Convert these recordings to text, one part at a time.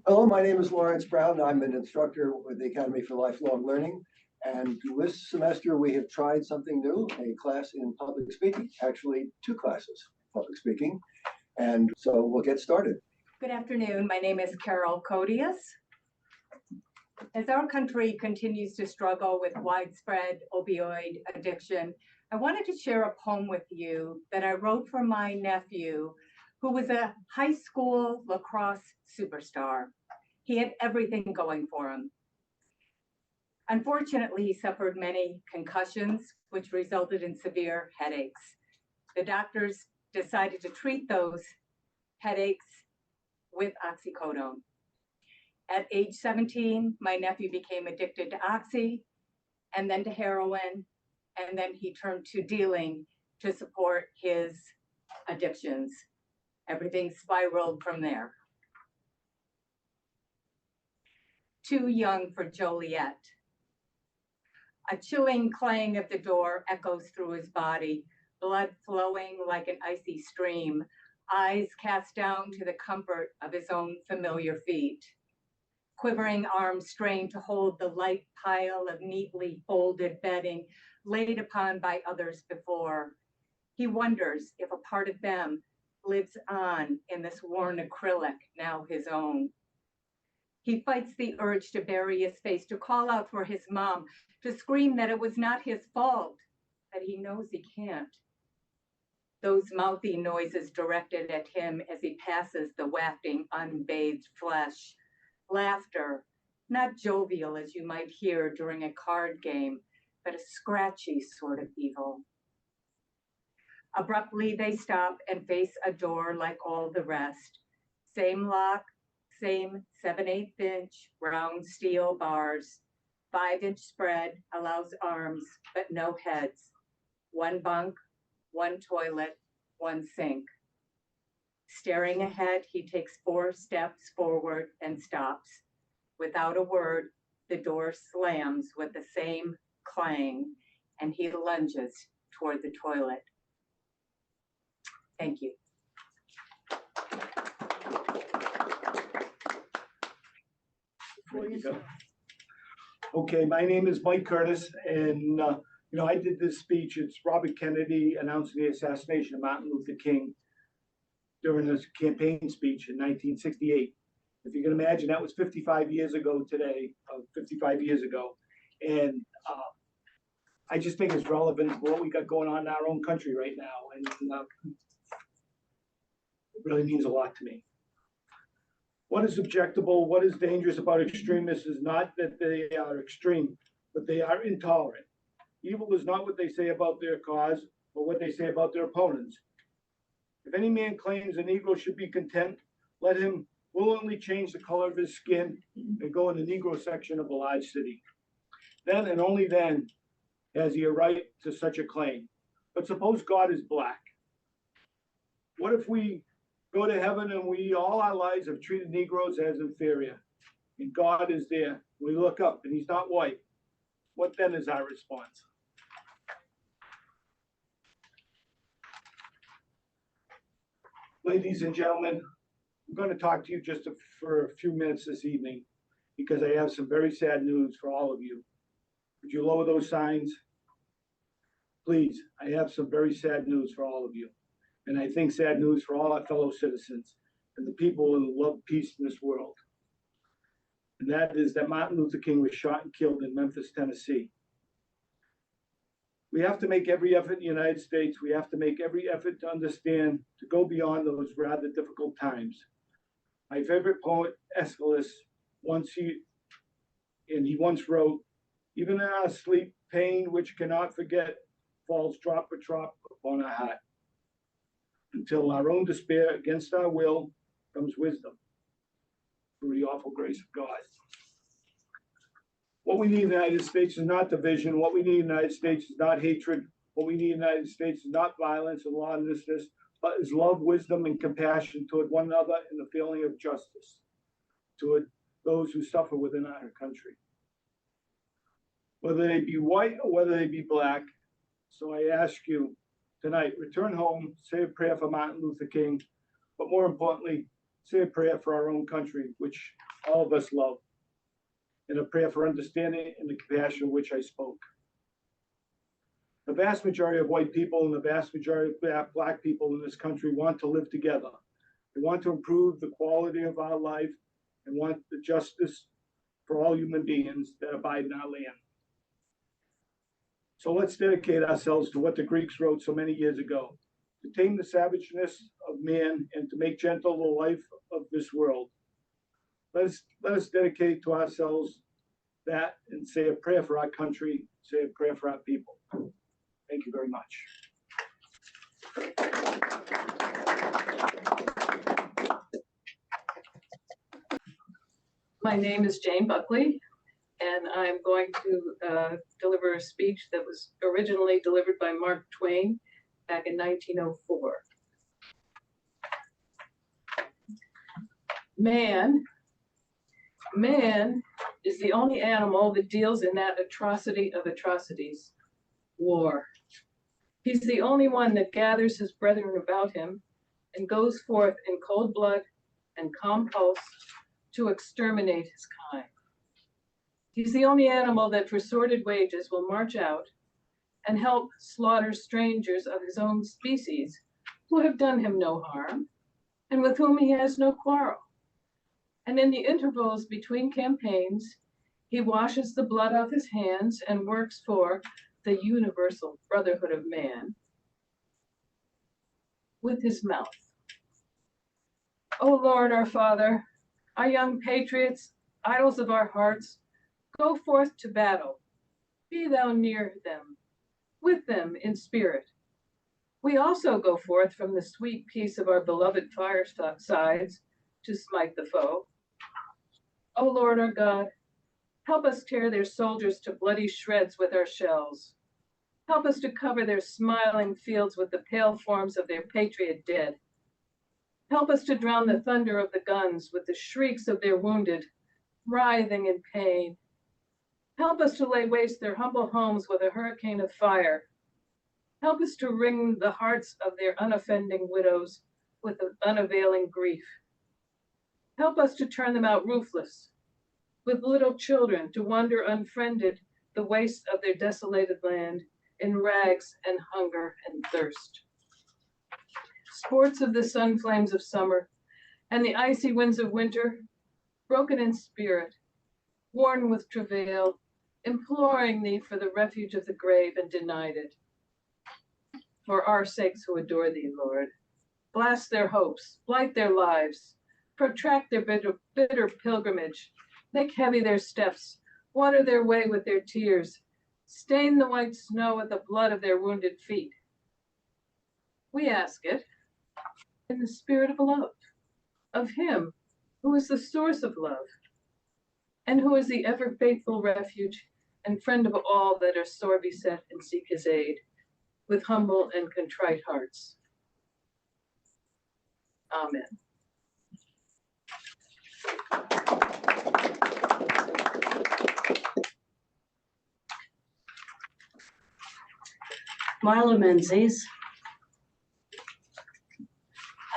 Hello, my name is Lawrence Brown. I'm an instructor with the Academy for Lifelong Learning. And this semester we have tried something new, a class in public speaking, actually two classes, public speaking. And so we'll get started. Good afternoon. My name is Carol Codius. As our country continues to struggle with widespread opioid addiction, I wanted to share a poem with you that I wrote for my nephew, who was a high school lacrosse superstar. He had everything going for him. Unfortunately, he suffered many concussions, which resulted in severe headaches. The doctors decided to treat those headaches with oxycodone. At age 17, my nephew became addicted to oxy, and then to heroin, and then he turned to dealing to support his addictions. Everything spiraled from there. Too young for Joliet. A chilling clang of the door echoes through his body, blood flowing like an icy stream, eyes cast down to the comfort of his own familiar feet. Quivering arms strain to hold the light pile of neatly folded bedding laid upon by others before. He wonders if a part of them lives on in this worn acrylic, now his own. He fights the urge to bury his face, to call out for his mom, to scream that it was not his fault, but he knows he can't. Those mouthy noises directed at him as he passes the wafting, unbathed flesh. Laughter, not jovial as you might hear during a card game, but a scratchy sort of evil. Abruptly, they stop and face a door like all the rest. Same lock, same 7/8 inch round steel bars. 5-inch spread allows arms, but no heads. One bunk, one toilet, one sink. Staring ahead, he takes 4 steps forward and stops. Without a word, the door slams with the same clang, and he lunges toward the toilet. Thank you. Okay, my name is Mike Curtis, and I did this speech. It's Robert Kennedy announcing the assassination of Martin Luther King during his campaign speech in 1968. If you can imagine, that was 55 years ago today, 55 years ago. And I just think it's relevant to what we got going on in our own country right now. And it really means a lot to me. What is objectable, what is dangerous about extremists is not that they are extreme, but they are intolerant. Evil is not what they say about their cause, but what they say about their opponents. If any man claims a Negro should be content, let him willingly change the color of his skin and go in the Negro section of a large city. Then and only then has he a right to such a claim. But suppose God is black. What if we go to heaven and we all our lives have treated Negroes as inferior, and God is there? We look up and he's not white. What then is our response? Ladies and gentlemen, I'm going to talk to you just for a few minutes this evening because I have some very sad news for all of you. Would you lower those signs? Please, I have some very sad news for all of you. And I think sad news for all our fellow citizens and the people who love peace in this world. And that is that Martin Luther King was shot and killed in Memphis, Tennessee. We have to make every effort in the United States. We have to make every effort to understand, to go beyond those rather difficult times. My favorite poet, Aeschylus, once wrote, "Even in our sleep, pain which cannot forget falls drop for drop upon our heart, until our own despair against our will comes wisdom through the awful grace of God." What we need in the United States is not division. What we need in the United States is not hatred. What we need in the United States is not violence and lawlessness, but is love, wisdom, and compassion toward one another and the feeling of justice toward those who suffer within our country, whether they be white or whether they be black. So I ask you tonight, return home, say a prayer for Martin Luther King, but more importantly, say a prayer for our own country, which all of us love, and a prayer for understanding and the compassion which I spoke. The vast majority of white people and the vast majority of black people in this country want to live together. They want to improve the quality of our life and want the justice for all human beings that abide in our land. So let's dedicate ourselves to what the Greeks wrote so many years ago, to tame the savageness of man and to make gentle the life of this world. Let us dedicate to ourselves that and say a prayer for our country, say a prayer for our people. Thank you very much. My name is Jane Buckley, and I'm going to deliver a speech that was originally delivered by Mark Twain back in 1904. Man is the only animal that deals in that atrocity of atrocities, war. He's the only one that gathers his brethren about him and goes forth in cold blood and calm pulse to exterminate his kind. He's the only animal that for sordid wages will march out and help slaughter strangers of his own species who have done him no harm and with whom he has no quarrel. And in the intervals between campaigns, he washes the blood off his hands and works for the universal brotherhood of man with his mouth. O Lord, our Father, our young patriots, idols of our hearts, go forth to battle. Be thou near them, with them in spirit. We also go forth from the sweet peace of our beloved firesides to smite the foe. O Lord, our God, help us tear their soldiers to bloody shreds with our shells. Help us to cover their smiling fields with the pale forms of their patriot dead. Help us to drown the thunder of the guns with the shrieks of their wounded, writhing in pain. Help us to lay waste their humble homes with a hurricane of fire. Help us to wring the hearts of their unoffending widows with an unavailing grief. Help us to turn them out roofless, with little children to wander unfriended the wastes of their desolated land in rags and hunger and thirst. Sports of the sun flames of summer and the icy winds of winter, broken in spirit, worn with travail, imploring thee for the refuge of the grave and denied it. For our sakes who adore thee, Lord, blast their hopes, blight their lives, protract their bitter pilgrimage, make heavy their steps, water their way with their tears, stain the white snow with the blood of their wounded feet. We ask it in the spirit of love, of him who is the source of love, and who is the ever faithful refuge and friend of all that are sore beset and seek his aid, with humble and contrite hearts. Amen. Marla Menzies.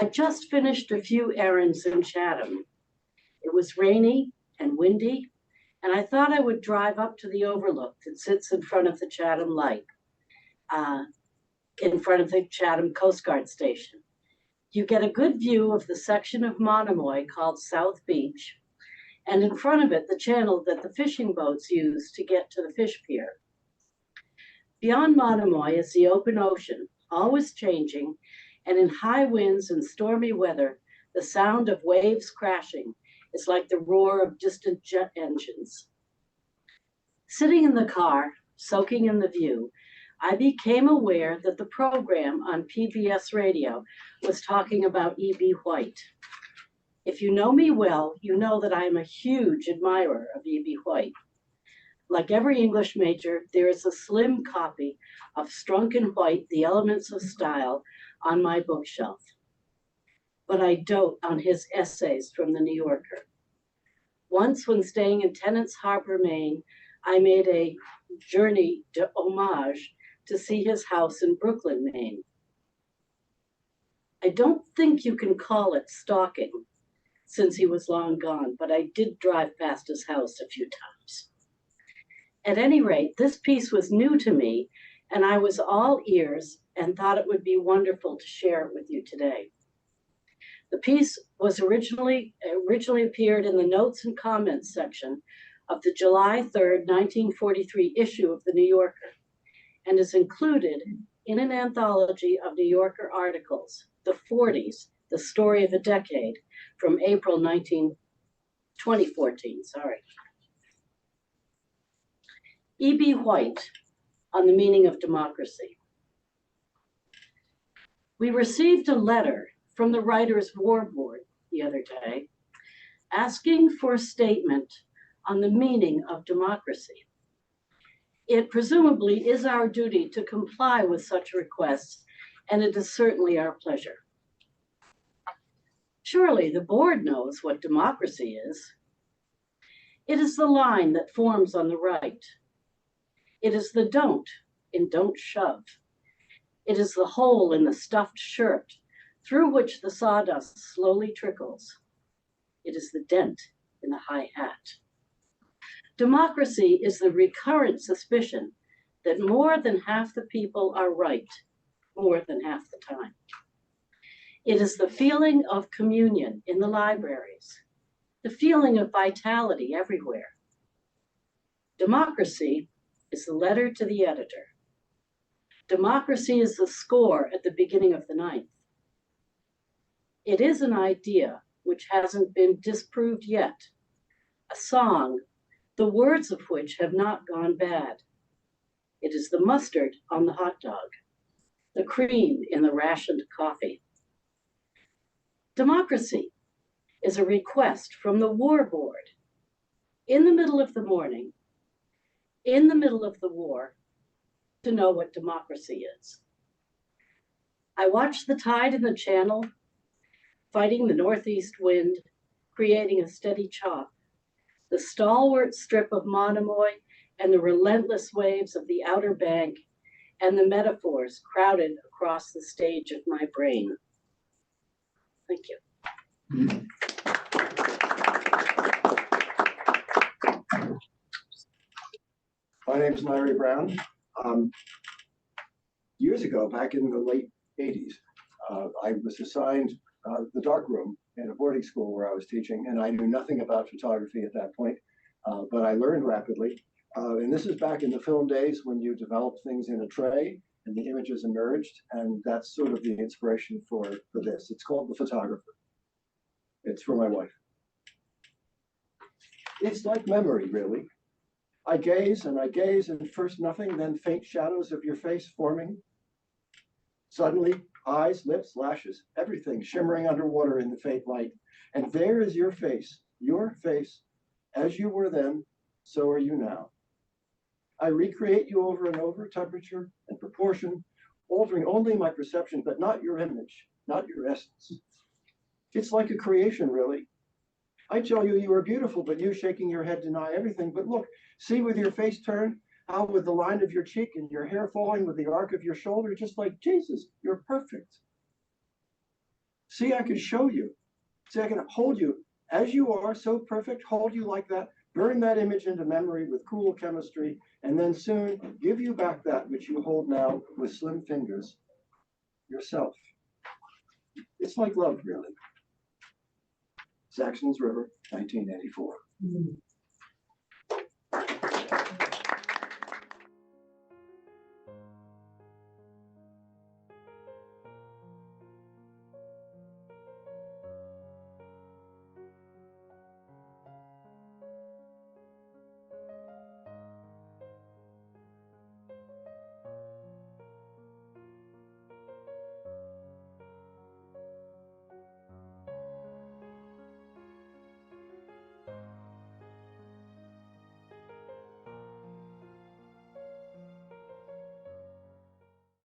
I just finished a few errands in Chatham. It was rainy and windy, and I thought I would drive up to the overlook that sits in front of the Chatham Light, in front of the Chatham Coast Guard Station. You get a good view of the section of Monomoy called South Beach, and in front of it, the channel that the fishing boats use to get to the fish pier. Beyond Monomoy is the open ocean, always changing, and in high winds and stormy weather, the sound of waves crashing is like the roar of distant jet engines. Sitting in the car, soaking in the view, I became aware that the program on PBS radio was talking about E.B. White. If you know me well, you know that I am a huge admirer of E.B. White. Like every English major, there is a slim copy of Strunk and White, The Elements of Style, on my bookshelf. But I dote on his essays from the New Yorker. Once, when staying in Tennant's Harbor, Maine, I made a journey de hommage to see his house in Brooklyn, Maine. I don't think you can call it stalking, since he was long gone, but I did drive past his house a few times. At any rate, this piece was new to me, and I was all ears and thought it would be wonderful to share it with you today. The piece was originally appeared in the notes and comments section of the July 3rd, 1943 issue of the New Yorker, and is included in an anthology of New Yorker articles, The 40s, The Story of a Decade, from April 2014. E.B. White on the meaning of democracy. We received a letter from the Writers' War Board the other day asking for a statement on the meaning of democracy. It presumably is our duty to comply with such requests, and it is certainly our pleasure. Surely the board knows what democracy is. It is the line that forms on the right. It is the don't in don't shove. It is the hole in the stuffed shirt through which the sawdust slowly trickles. It is the dent in the high hat. Democracy is the recurrent suspicion that more than half the people are right more than half the time. It is the feeling of communion in the libraries, the feeling of vitality everywhere. Democracy is the letter to the editor. Democracy is the score at the beginning of the ninth. It is an idea which hasn't been disproved yet, a song, the words of which have not gone bad. It is the mustard on the hot dog, the cream in the rationed coffee. Democracy is a request from the War Board in the middle of the morning, in the middle of the war, to know what democracy is. I watched the tide in the channel, fighting the northeast wind, creating a steady chop, the stalwart strip of Monomoy and the relentless waves of the Outer Bank, and the metaphors crowded across the stage of my brain. Thank you. My name is Larry Brown. Years ago, back in the late 80s, I was assigned the darkroom in a boarding school where I was teaching, and I knew nothing about photography at that point, but I learned rapidly. And this is back in the film days when you developed things in a tray and the images emerged, and that's sort of the inspiration for this. It's called The Photographer. It's for my wife. It's like memory, really. I gaze, and first nothing, then faint shadows of your face forming. Suddenly, eyes, lips, lashes, everything shimmering underwater in the faint light. And there is your face, as you were then, so are you now. I recreate you over and over, temperature and proportion, altering only my perception, but not your image, not your essence. It's like a creation, really. I tell you, you are beautiful, but you shaking your head deny everything. But look, see with your face turned, how with the line of your cheek and your hair falling with the arc of your shoulder, just like Jesus, you're perfect. See, I can show you. See, I can hold you as you are, so perfect, hold you like that, burn that image into memory with cool chemistry, and then soon give you back that which you hold now with slim fingers, yourself. It's like love, really. Saxon's River, 1984.